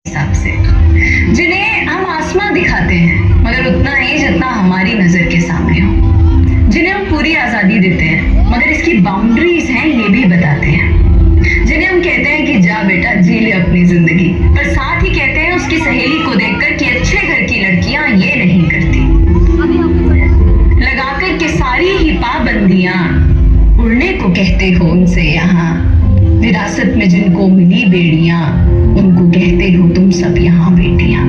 हिसाब से, जिन्हें हम आसमां दिखाते हैं मगर उतना ही जितना हमारी नजर के सामने हो, जिन्हें हम पूरी आजादी देते हैं मगर इसकी बाउंड्रीज हैं ये भी बताते हैं, जिन्हें हम कहते हैं कि जा बेटा जी ले अपनी जिंदगी, पर साथ ही कहते हैं उसकी सहेली को देखकर कि अच्छे घर की लड़कियां ये नहीं करती। लगाकर के सारी ही पाबंदियां उड़ने को कहते हो उनसे यहाँ, विरासत में जिनको मिली बेड़ियां उनको कहते हो तुम सब यहाँ बेटियां।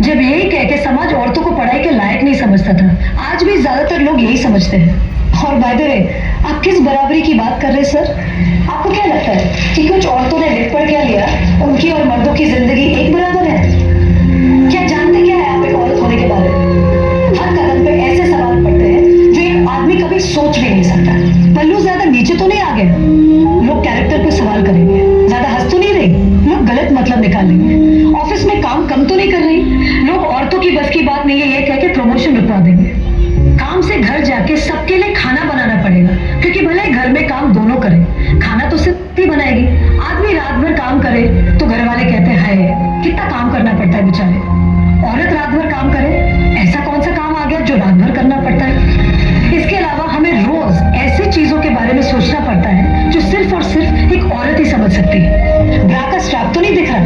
जब यही कह के समाज औरतों को पढ़ाई के लायक नहीं समझता था, आज भी ज्यादातर लोग यही समझते हैं। और बाय द वे, आप किस बराबरी की बात कर रहे हैं सर? आपको क्या लगता है कि कुछ औरतों ने लिख पढ़ क्या लिया, उनकी और मर्दों की जिंदगी एक बराबर है? क्या जानते क्या है आप एक औरत होने के बारे में? हर कदम पे ऐसे सवाल पड़ते हैं जो एक आदमी कभी सोच भी नहीं सकता। पल्लू ज्यादा नीचे तो नहीं आ गए, लोग कैरेक्टर पे सवाल करेंगे। ज्यादा हंस तो नहीं रही, लोग गलत मतलब निकाल लेंगे। ऑफिस में काम कम तो नहीं कर रही, लोग औरतों की बस की बात नहीं है ये कह के प्रमोशन रुकवा देंगे। काम से घर जाके सबके लिए खाना बनाना पड़ेगा, क्योंकि भले घर में काम दोनों करें, खाना तो सिर्फ ही बनाएगी। आदमी रात भर काम करे तो घर वाले कहते हैं हाय कितना काम करना पड़ता है बेचारे। औरत रात भर काम करे, ऐसा कौन सा काम आ गया जो रात भर करना पड़ता है? इसके अलावा हमें रोज ऐसी चीजों के बारे में सोचना पड़ता है जो सिर्फ और सिर्फ एक औरत ही समझ सकती है। ब्रा का स्ट्रैप तो नहीं दिख रहा,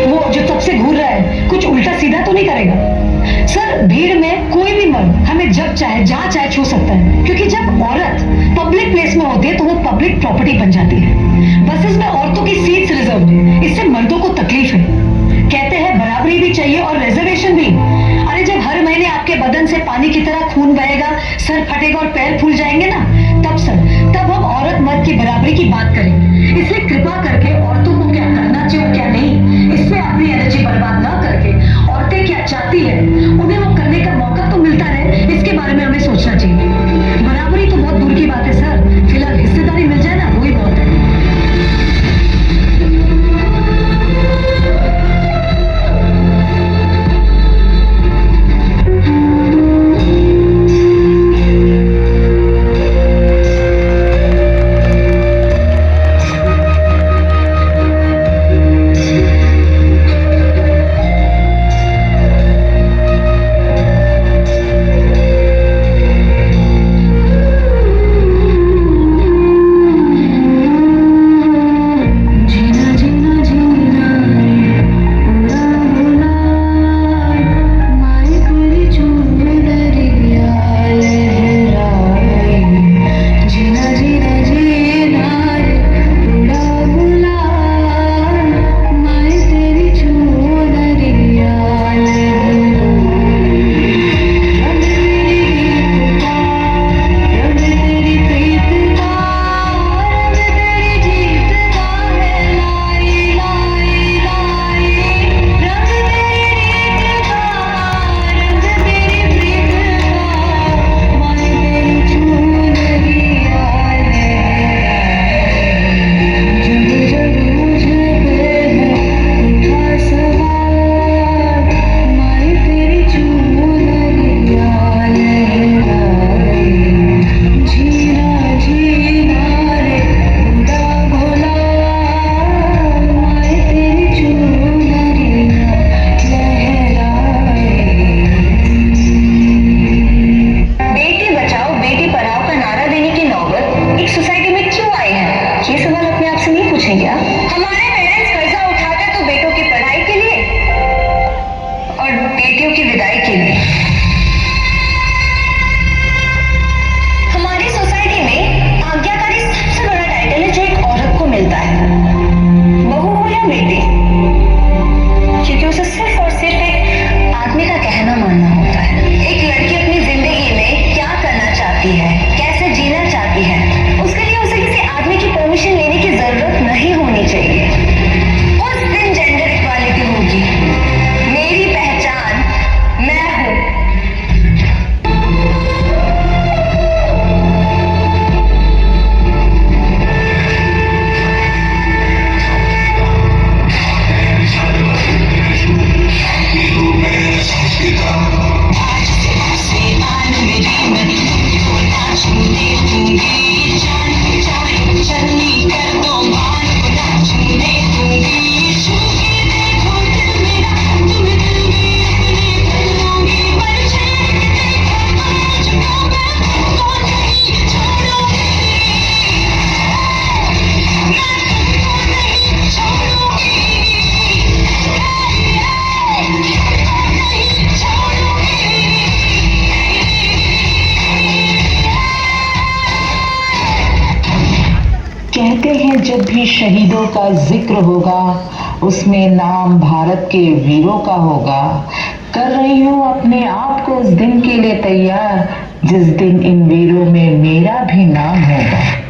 वो जो तब से घूर रहा है कुछ उल्टा सीधा तो नहीं करेगा? सर, भीड़ में कोई भी मर्द हमें जब चाहे जहां चाहे छू सकता है, क्योंकि जब औरत पब्लिक प्लेस में होती है तो वो पब्लिक प्रॉपर्टी बन जाती है। बसेस में औरतों की सीट्स रिजर्व है, इससे मर्दों को तकलीफ है। कहते हैं बराबरी भी चाहिए और रिजर्वेशन भी। अरे जब हर महीने आपके बदन से पानी की तरह खून बहेगा, सर फटेगा और पैर फूल जाएंगे ना, तब हम औरत मर्द की बराबरी की बात करेंगे। इसलिए कृपा करके औरतों को क्या करना चाहिए और क्या नहीं, इसमें अपनी एनर्जी बर्बाद ना करके औरतें क्या चाहती है उन्हें वो करने का मौका तो मिलता रहे, इसके बारे में हमें सोचना चाहिए। बराबरी तो बहुत दूर की बात है सर, फिलहाल हिस्सेदारी मिल जाए ना वही बहुत है। शहीदों का जिक्र होगा, उसमें नाम भारत के वीरों का होगा। कर रही हूँ अपने आप को उस दिन के लिए तैयार, जिस दिन इन वीरों में मेरा भी नाम होगा।